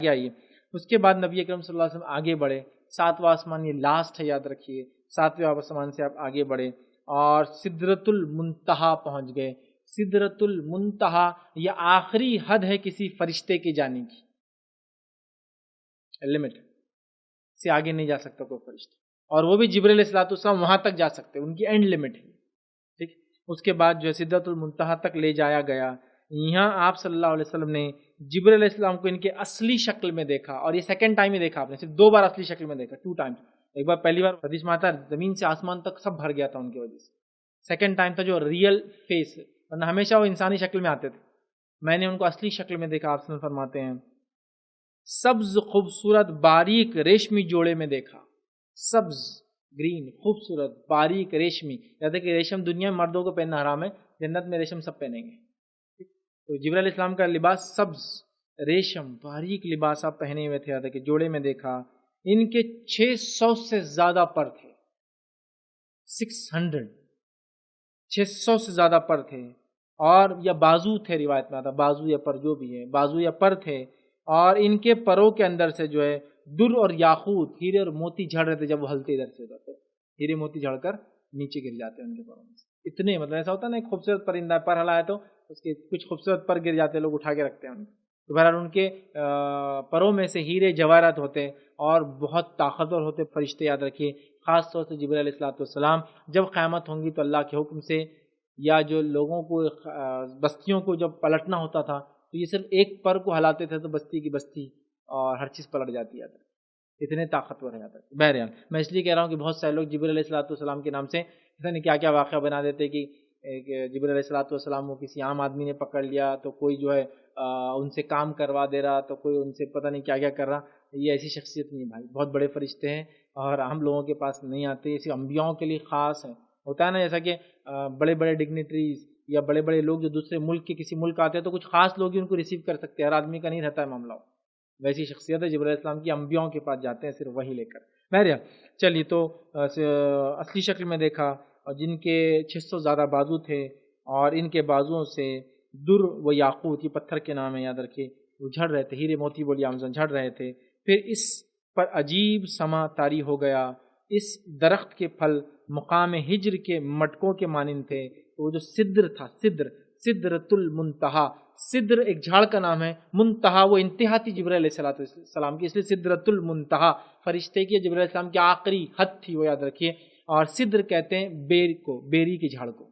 آئیے اس کے بعد نبی اکرم صلی اللہ علیہ وسلم آگے بڑھے، 7واں آسمان یہ لاسٹ ہے یاد رکھیے، 7ویں آسمان سے آپ آگے بڑھے اور سدرۃ المنتہا پہنچ گئے۔ سدرۃ المنتہا یہ آخری حد ہے کسی فرشتے کے جانے کی، لمٹ سے آگے نہیں جا سکتا کوئی فرشتہ، اور وہ بھی جبرائیل علیہ السلام وہاں تک جا سکتے، ان کی اینڈ لمٹ ہے، ٹھیک۔ اس کے بعد جو ہے سدرۃ المنتہا تک لے جایا گیا۔ یہاں آپ صلی اللہ علیہ وسلم نے جبرائیل علیہ السلام کو ان کے اصلی شکل میں دیکھا، اور یہ سیکنڈ ٹائم ہی دیکھا آپ نے، صرف 2 بار اصلی شکل میں دیکھا، 2 ٹائمز۔ ایک بار پہلی بار حدیث میں آتا ہے زمین سے آسمان تک سب بھر گیا تھا ان کی وجہ سے، سیکنڈ ٹائم تھا جو ریئل فیس، ورنہ ہمیشہ وہ انسانی شکل میں آتے تھے، میں نے ان کو اصلی شکل میں دیکھا۔ آپ فرماتے ہیں سبز خوبصورت باریک ریشمی جوڑے میں دیکھا، سبز گرین خوبصورت باریک ریشمی، یاد ہے کہ ریشم دنیا میں مردوں کو پہننا حرام ہے، جنت میں ریشم سب پہنیں گے، تو جبرائیل علیہ السلام کا لباس سبز ریشم باریک لباس آپ پہنے ہوئے تھے، یاد ہے کہ جوڑے میں دیکھا۔ ان کے 600 سے زیادہ پر تھے، 600 سے زیادہ پر تھے، اور یا بازو تھے، روایت میں آتا بازو یا پر، جو بھی ہے بازو یا پر تھے، اور ان کے پروں کے اندر سے جو ہے در اور یاقوت ہیرے اور موتی جھڑ رہے تھے، جب وہ ہلتے ادھر سے ادھر تو ہیرے موتی جھڑ کر نیچے گر جاتے ہیں ان کے پروں میں سے، اتنے مطلب ایسا ہوتا ہے نا ایک خوبصورت پرندہ پر ہلایا تو اس کے کچھ خوبصورت پر گر جاتے ہیں، لوگ اٹھا کے رکھتے ہیں ان کو، تو بہرحال ان کے پروں میں سے ہیرے جواہرات ہوتے اور بہت طاقتور ہوتے فرشتے، یاد رکھیے خاص طور سے جبرائیل علیہ السلام۔ جب قیامت ہوں گی تو اللہ کے حکم سے، یا جو لوگوں کو بستیوں کو جب پلٹنا ہوتا تھا تو یہ صرف ایک پر کو ہلاتے تھے تو بستی کی بستی اور ہر چیز پلٹ جاتی ہے، اتنے طاقتور ہے یاد رکھیے۔ بہرحال میں اس لیے کہہ رہا ہوں کہ بہت سارے لوگ جبرائیل علیہ السلام کے نام سے پتہ نہیں کیا کیا واقعہ بنا دیتے کہ جبرائیل علیہ السلام کو کسی عام آدمی نے پکڑ لیا تو کوئی جو ہے ان سے کام کروا دے رہا، تو کوئی ان سے پتہ نہیں کیا کیا کر رہا۔ یہ ایسی شخصیت نہیں بھائی، بہت بڑے فرشتے ہیں اور ہم لوگوں کے پاس نہیں آتے، اسی انبیاؤں کے لیے خاص ہے۔ ہوتا ہے نا جیسا کہ بڑے بڑے ڈگنیٹریز یا بڑے بڑے لوگ جو دوسرے ملک کے کسی ملک آتے ہیں تو کچھ خاص لوگ ہی ان کو ریسیو کر سکتے ہیں، ہر آدمی کا نہیں رہتا ہے معاملہ، ویسی شخصیت ہے جبرائیل علیہ السلام کی، انبیاؤں کے پاس جاتے ہیں صرف وہی لے کر۔ بہرحال چلیے، تو اصلی شکل میں دیکھا، اور جن کے 600 زیادہ بازو تھے، اور ان کے بازوؤں سے در و یاقوت، یہ پتھر کے نام ہے یاد رکھیے، وہ جھڑ رہے تھے، ہیرے موتی بولی آمزن جھڑ رہے تھے۔ پھر اس پر عجیب سما طاری ہو گیا، اس درخت کے پھل مقام ہجر کے مٹکوں کے مانند تھے، وہ جو سدر تھا، سدرۃ المنتہا، سدر ایک جھاڑ کا نام ہے، منتہا وہ انتہا تھی جبرائیل علیہ السلام کی، اس لیے سدرۃ المنتہا فرشتے کی، جبرائیل علیہ السلام کی آخری حد تھی وہ، یاد رکھیے۔ اور سدر کہتے ہیں بیر کو، بیری کے جھاڑ کو،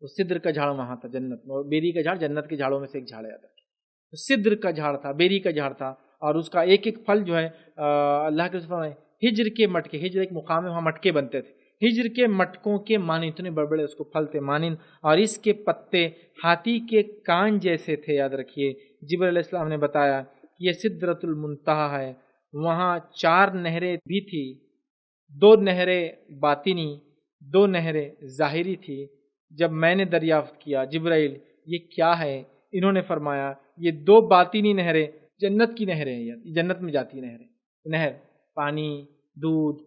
تو سدر کا جھاڑ وہاں تھا جنت میں، اور بیری کا جھاڑ جنت کے جھاڑوں میں سے ایک جھاڑ ہے، یاد رکھیے۔ سدر کا جھاڑ تھا، بیری کا جھاڑ تھا، اور اس کا ایک ایک پھل جو ہے اللہ کے رسول نے ہجر کے مٹکے، ہجر ایک مقام ہے وہاں مٹکے بنتے تھے، ہجر کے مٹکوں کے مانند، اتنے بڑے بڑے اس کو پھل تھے مانند، اور اس کے پتے ہاتھی کے کان جیسے تھے، یاد رکھیے۔ جبرائیل علیہ السلام نے بتایا کہ یہ سدرۃ المنتہا ہے، وہاں 4 نہریں بھی تھی، 2 نہریں باطنی، 2 نہریں ظاہری تھی۔ جب میں نے دریافت کیا جبرائیل یہ کیا ہے، انہوں نے فرمایا یہ 2 باطنی نہریں جنت کی نہریں ہیں، جنت میں جاتی نہریں، نہر پانی، دودھ،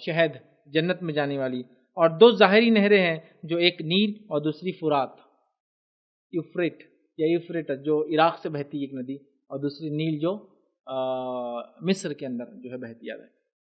شہد، جنت میں جانے والی، اور 2 ظاہری نہریں ہیں، جو ایک نیل اور دوسری فرات، یوفریٹ یا یوفریٹ جو عراق سے بہتی ہے ایک ندی، اور دوسری نیل جو مصر کے اندر جو ہے بہتی ہے۔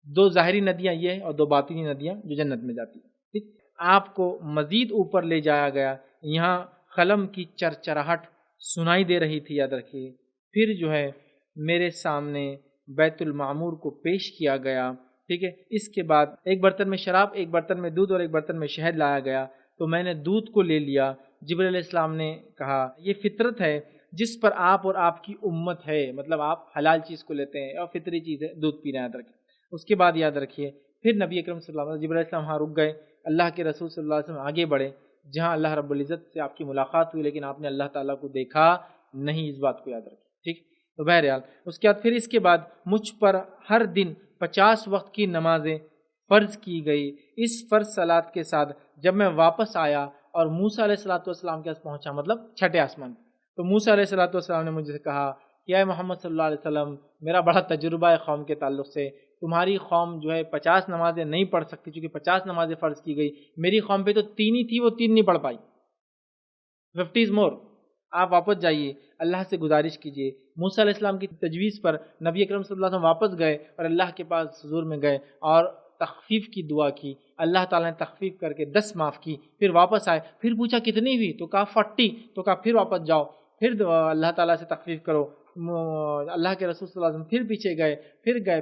2 ظاہری ندیاں یہ ہیں، اور 2 باطنی ندیاں جو جنت میں جاتی ہیں، ٹھیک۔ آپ کو مزید اوپر لے جایا گیا، یہاں قلم کی چرچراہٹ سنائی دے رہی تھی، یاد رکھیے۔ پھر جو ہے میرے سامنے بیت المعمور کو پیش کیا گیا، ٹھیک ہے۔ اس کے بعد ایک برتن میں شراب، ایک برتن میں دودھ اور ایک برتن میں شہد لایا گیا، تو میں نے دودھ کو لے لیا۔ جبرائیل علیہ السلام نے کہا یہ فطرت ہے جس پر آپ اور آپ کی امت ہے، مطلب آپ حلال چیز کو لیتے ہیں اور فطری چیز ہے، دودھ پینا، یاد رکھیں۔ اس کے بعد یاد رکھیے پھر نبی اکرم صلی اللہ علیہ وسلم، جبرائیل علیہ السلام وہاں رک گئے، اللہ کے رسول صلی اللہ علیہ وسلم آگے بڑھے، جہاں اللہ رب العزت سے آپ کی ملاقات ہوئی، لیکن آپ نے اللہ تعالیٰ کو دیکھا نہیں، اس بات کو یاد رکھیں، ٹھیک۔ تو بہرحال اس کے بعد پھر اس کے بعد مجھ پر ہر دن 50 وقت کی نمازیں فرض کی گئی۔ اس فرض صلات کے ساتھ جب میں واپس آیا اور موسیٰ علیہ السلام کے پاس پہنچا، مطلب 6 آسمان، تو موسیٰ علیہ السلام نے مجھ سے کہا کہ اے محمد صلی اللہ علیہ وسلم، میرا بڑا تجربہ ہے قوم کے تعلق سے، تمہاری قوم جو ہے 50 نمازیں نہیں پڑھ سکتی چونکہ 50 نمازیں فرض کی گئی، میری قوم پہ تو 3 ہی تھی، وہ 3 نہیں پڑھ پائی، 50 is more، آپ واپس جائیے، اللہ سے گزارش کیجیے۔ موسیٰ علیہ السلام کی تجویز پر نبی اکرم صلی اللہ علیہ وسلم واپس گئے اور اللہ کے پاس حضور میں گئے اور تخفیف کی دعا کی۔ اللہ تعالیٰ نے تخفیف کر کے 10 معاف کی۔ پھر واپس آئے، پھر پوچھا کتنی ہوئی، تو کہا 40، تو کہا پھر واپس جاؤ، پھر اللہ تعالیٰ سے تخفیف کرو۔ اللہ کے رسول صلی اللہ علیہ وسلم پھر پیچھے گئے،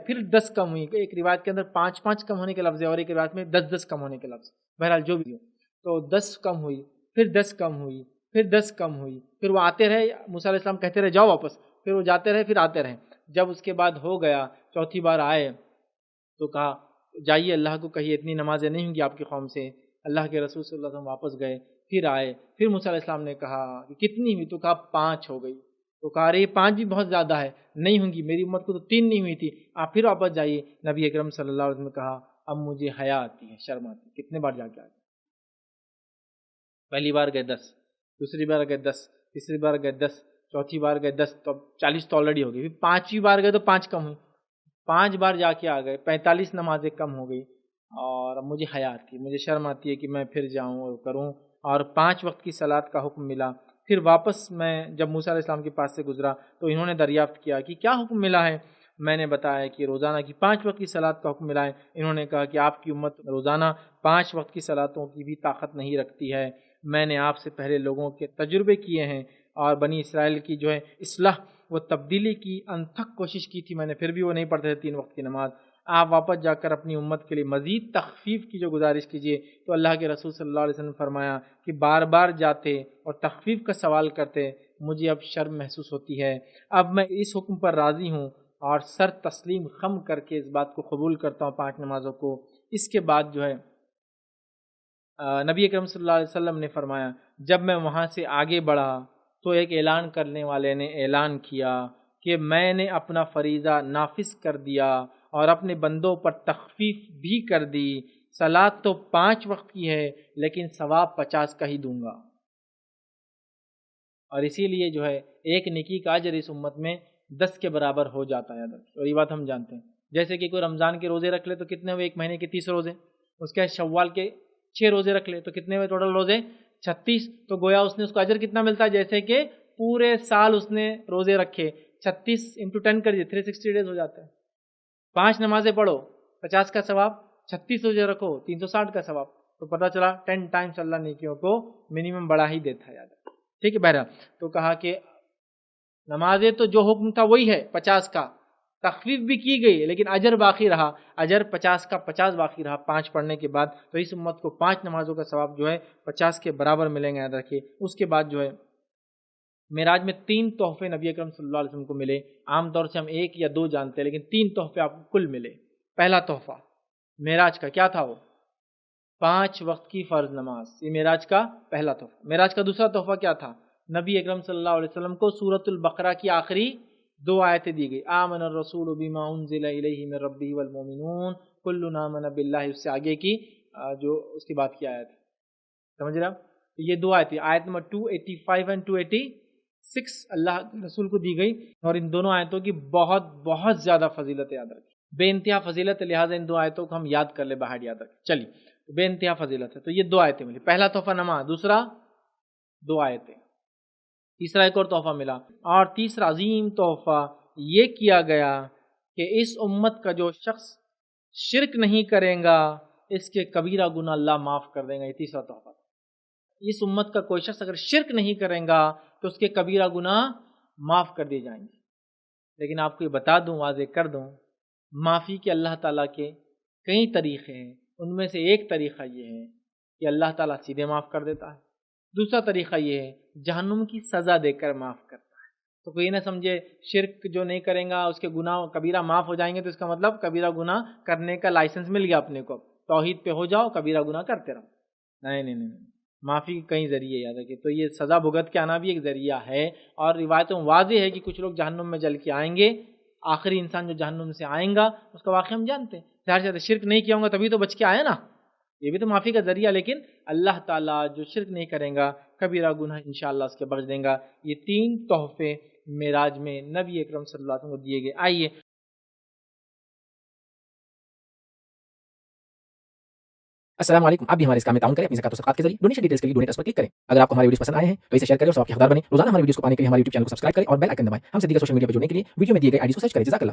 پھر 10 کم ہوئی۔ ایک روایت کے اندر 5 کم ہونے کے لفظ ہے اور ایک روایت میں 10 کم ہونے کے لفظ۔ بہرحال جو بھی ہو، تو 10 کم ہوئی، پھر 10 کم ہوئی، پھر 10 کم ہوئی، پھر وہ آتے رہے۔ موسیٰ علیہ السلام کہتے رہے جاؤ واپس، پھر وہ جاتے رہے، پھر آتے رہے۔ جب اس کے بعد ہو گیا، چوتھی بار آئے تو کہا جائیے اللہ کو کہیے اتنی نمازیں نہیں ہوں گی آپ کی قوم سے۔ اللہ کے رسول صلی اللہ علیہ وسلم واپس گئے، پھر آئے، پھر موسیٰ علیہ السلام نے کہا کہ کتنی ہوئی، تو کہا 5 ہو گئی۔ تو کہا ارے 5 بھی بہت زیادہ ہے، نہیں ہوں گی، میری امت کو تو 3 نہیں ہوئی تھی، آپ پھر واپس جائیے۔ نبی اکرم صلی اللہ علیہ وسلم نے کہا اب مجھے حیا آتی ہے، شرم آتی ہے۔ کتنے بار جا کے آ گئے؟ پہلی بار گئے 10، دوسری بار گئے 10، تیسری بار گئے 10، چوتھی بار گئے 10، تو اب 40 تو آلریڈی ہو گئی۔ پھر 5ویں بار گئے تو 5 کم ہوئی، 5 بار جا کے آ گئے، 45 نمازیں کم ہو گئی۔ اور اب مجھے حیا آتی ہے، مجھے شرم آتی ہے کہ میں پھر جاؤں اور کروں، اور 5 وقت کی صلاۃ کا حکم ملا۔ پھر واپس میں جب موسیٰ علیہ السلام کے پاس سے گزرا تو انہوں نے دریافت کیا کہ کیا حکم ملا ہے؟ میں نے بتایا کہ روزانہ کی 5 وقت کی صلاۃ کا حکم ملا ہے۔ انہوں نے کہا کہ آپ کی امت روزانہ 5 وقت کی صلاتوں کی بھی طاقت نہیں رکھتی ہے، میں نے آپ سے پہلے لوگوں کے تجربے کیے ہیں اور بنی اسرائیل کی جو ہے اصلاح وہ تبدیلی کی انتھک کوشش کی تھی میں نے، پھر بھی وہ نہیں پڑھتے تھے 3 وقت کی نماز۔ آپ واپس جا کر اپنی امت کے لیے مزید تخفیف کی جو گزارش کیجیے۔ تو اللہ کے رسول صلی اللہ علیہ وسلم نے فرمایا کہ بار بار جاتے اور تخفیف کا سوال کرتے، مجھے اب شرم محسوس ہوتی ہے، اب میں اس حکم پر راضی ہوں اور سر تسلیم خم کر کے اس بات کو قبول کرتا ہوں 5 نمازوں کو۔ اس کے بعد جو ہے نبی اکرم صلی اللہ علیہ وسلم نے فرمایا جب میں وہاں سے آگے بڑھا تو ایک اعلان کرنے والے نے اعلان کیا کہ میں نے اپنا فریضہ نافذ کر دیا اور اپنے بندوں پر تخفیف بھی کر دی، صلاۃ تو 5 وقت کی ہے لیکن ثواب 50 کا ہی دوں گا۔ اور اسی لیے جو ہے ایک نیکی کا اجر اس امت میں 10 کے برابر ہو جاتا ہے۔ اور یہ بات ہم جانتے ہیں، جیسے کہ کوئی رمضان کے روزے رکھ لے تو کتنے ہوئے؟ 1 مہینے کے 30 روزے۔ اس کے شوال کے 6 روزے رکھ لے تو کتنے ہوئے ٹوٹل روزے؟ 36۔ تو گویا اس نے اس کو اجر کتنا ملتا ہے؟ جیسے کہ پورے سال اس نے روزے رکھے، 36 × 10 کر دیے 360 ڈیز ہو جاتے ہیں۔ 5 نمازیں پڑھو 50 کا ثواب، 36 روزے رکھو 360 کا ثواب، تو پتہ چلا 10 ٹائمز اللہ نیکیوں کو منیمم بڑھا ہی دیتا ہے۔ یاد ہے، ٹھیک ہے بہرحال۔ تو کہا کہ نمازیں تو جو حکم تھا وہی ہے 50 کا، تخفیف بھی کی گئی لیکن اجر باقی رہا، اجر 50 کا 50 باقی رہا 5 پڑھنے کے بعد۔ تو اس امت کو 5 نمازوں کا ثواب جو ہے 50 کے برابر ملیں گے، یاد رکھیے۔ اس کے بعد جو ہے معراج میں 3 تحفے نبی اکرم صلی اللہ علیہ وسلم کو ملے۔ عام طور سے ہم 1 یا 2 جانتے ہیں لیکن 3 تحفے آپ کو کل ملے۔ پہلا تحفہ معراج کا کیا تھا؟ وہ 5 وقت کی فرض نماز، یہ معراج کا پہلا تحفہ۔ معراج کا دوسرا تحفہ کیا تھا؟ نبی اکرم صلی اللہ علیہ وسلم کو سورۃ البقرہ کی آخری 2 آیتیں دی گئی، آمن الرسول بما انزل الیہ من ربہ والمؤمنون کلنا آمن باللہ، اس سے آگے کی جو اس کی بات کی آیت، سمجھ رہے آپ؟ یہ 2 آیتیں، آیت نمبر 285 اور 286 اللہ رسول کو دی گئی، اور ان دونوں آیتوں کی بہت بہت زیادہ فضیلت یاد رکھیں، بے انتہا فضیلت، لہٰذا ان 2 آیتوں کو ہم یاد کر لیں، باہر یاد رکھیں۔ چلیے، بے انتہا فضیلت ہے، تو یہ 2 آیتیں ملی، پہلا تحفہ نماز، دوسرا 2 آیتیں، تیسرا ایک اور تحفہ ملا، اور تیسرا عظیم تحفہ یہ کیا گیا کہ اس امت کا جو شخص شرک نہیں کرے گا اس کے کبیرہ گناہ اللہ معاف کر دیں گا۔ یہ تیسرا تحفہ، اس امت کا کوئی شخص اگر شرک نہیں کرے گا تو اس کے کبیرہ گناہ معاف کر دیے جائیں گے۔ لیکن آپ کو یہ بتا دوں، واضح کر دوں، معافی کے اللہ تعالیٰ کے کئی طریقے ہیں، ان میں سے ایک طریقہ یہ ہے کہ اللہ تعالیٰ سیدھے معاف کر دیتا ہے، دوسرا طریقہ یہ ہے جہنم کی سزا دے کر معاف کرتا ہے۔ تو کوئی نہ سمجھے شرک جو نہیں کریں گا اس کے گناہ کبیرہ معاف ہو جائیں گے، تو اس کا مطلب کبیرہ گناہ کرنے کا لائسنس مل گیا اپنے کو، توحید پہ ہو جاؤ کبیرہ گناہ کرتے رہو۔ نہیں نہیں نہیں، معافی کے کئی ذریعے، یاد رکھیے۔ تو یہ سزا بھگت کے آنا بھی ایک ذریعہ ہے، اور روایتوں واضح ہے کہ کچھ لوگ جہنم میں جل کے آئیں گے، آخری انسان جو جہنم سے آئیں گا اس کا واقعہ ہم جانتے ہیں، ظاہر سے شرک نہیں کیا ہوں گا تبھی تو بچ کے آیا نا، یہ بھی تو معافی کا ذریعہ۔ لیکن اللہ تعالیٰ جو شرک نہیں کریں گا کبیرہ گناہ انشاءاللہ اس کے بخش دیں گا۔ یہ 3 تحفے معراج میں نبی اکرم صلی اللہ علیہ وسلم کو دیے گئے۔ آئیے السلام علیکم. آپ بھی ہمارے اس کام میں تعاون کریں اپنی زکات و صدقات کے ذریعے. ڈونیشن ڈیٹیلز کے لیے ڈونیٹ پر کلک کریں. اگر آپ کو ہمارے ویڈیوز پسند آئے ہیں تو اسے شیئر کریں اور ثواب کے حقدار بنیں. روزانہ ہمارے ویڈیوز کو پانے کے لیے ہمارے یوٹیوب چینل کو سبسکرائب کریں اور بیل آئکن دبائیں. ہم سے دیگر سوشل میڈیا پر جڑنے کے لیے ویڈیو میں دیے گئے آئی ڈی کو سرچ کریں. جزاک اللہ.